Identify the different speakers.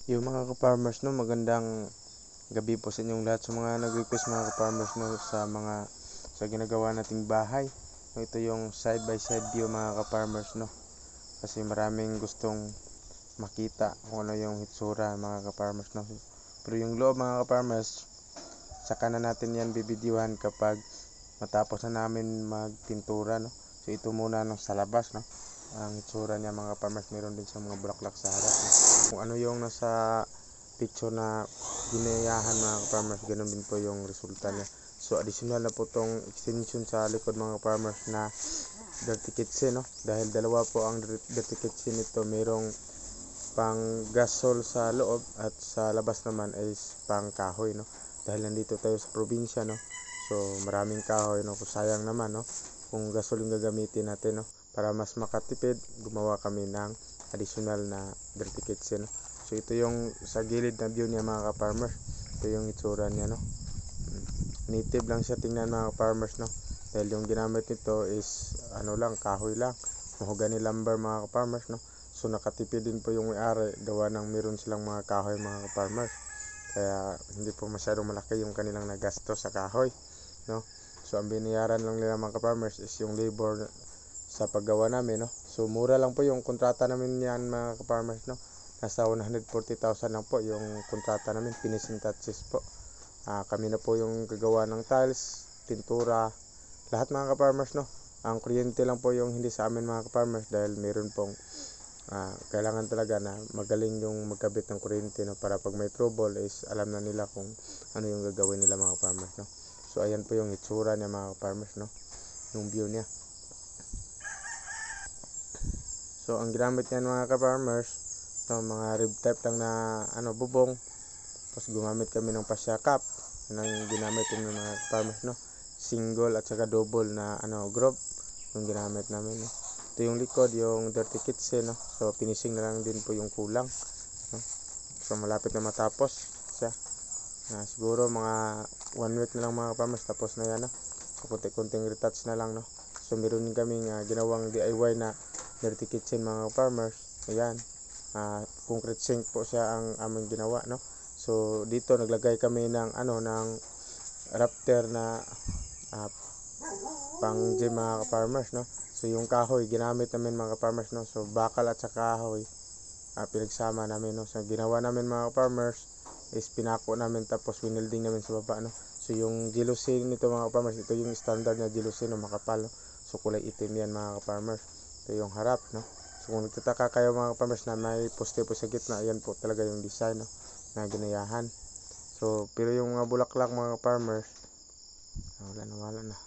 Speaker 1: Yung mga ka-farmers no, magandang gabi po sa inyong lahat. Sa mga nag-request mga ka-farmers no, sa ginagawa nating bahay. No, ito yung side by side view mga ka-farmers no. Kasi maraming gustong makita kung ano yung hitsura mga ka-farmers no. Pero yung loob mga ka-farmers, saka na natin yan bibidyuhan kapag matapos na namin magpintura no. So ito muna no, sa labas no. Ang hitsura niya mga ka-farmers, meron din sa mga bulaklak sa harap no. Kung ano yung nasa picture na ginayahan mga ka-farmers, ganun din po yung resulta niya. So additional na po tong extension sa likod mga farmers na dirty kitchen no, dahil dalawa po ang dirty kitchen nito, merong pang gasol sa loob at sa labas naman is pang kahoy no, dahil nandito tayo sa probinsya no. So maraming kahoy no, sayang naman no kung gasol yung gagamitin natin no. Para mas makatipid, gumawa kami ng additional na dirty kitchen no. So ito yung sa gilid na view niya mga ka-farmers. Ito yung itsura niya no. Native lang siya tingnan mga ka-farmers no. Dahil yung ginamit nito is ano lang, kahoy lang. Mahogany lumber mga ka-farmers no. So nakatipid din po yung may-ari, gawa ng meron silang mga kahoy mga ka-farmers. Kaya hindi po masyadong malaki yung kanilang nagasto sa kahoy no. So ang binayaran lang nila mga ka-farmers is yung labor sa paggawa namin no. So mura lang po yung kontrata namin yan mga ka-farmers no. Nasa 140,000 lang po yung kontrata namin, finishing touches po. Kami na po yung gagawa ng tiles, pintura, lahat mga ka-farmers no. Ang kuryente lang po yung hindi sa amin mga ka-farmers, dahil meron pong kailangan talaga na magaling yung magkabit ng kuryente no, para pag may trouble is alam na nila kung ano yung gagawin nila mga farmers no. So ayan po yung itsura niya mga farmers no, yung view niya. So ang ginamit niyan mga ka-farmers no, mga rib type lang na bubong, tapos gumamit kami ng pasyakap, yun ang ginamit ng mga farmers no, single at saka double na group yung ginamit namin no. Ito yung likod, yung dirty kitchen no. So finishing na lang din po yung kulang no. So malapit na matapos siya, siguro mga 1 week na lang mga farmers, tapos na yan no. So kunti-kunting retouch na lang no. So meron din kaming ginawang DIY na dirty kitchen mga farmers. Ayan, concrete sink po siya ang aming ginawa no. So dito naglagay kami ng ng rafter na pang gym mga farmers no. So yung kahoy ginamit namin mga farmers no. So bakal at saka kahoy pinagsama namin no. So ginawa namin mga farmers is pinako namin, tapos winelding namin sa baba no. So yung jealousy nito mga farmers, ito yung standard na jealousy no, makapal no. So kulay itim yan mga farmers. Ito yung harap no. So kung nagtataka kayo mga farmers na may poste po sa gitna, ayan po talaga yung design no, na ginayahan. So pero yung mga bulaklak mga farmers, wala na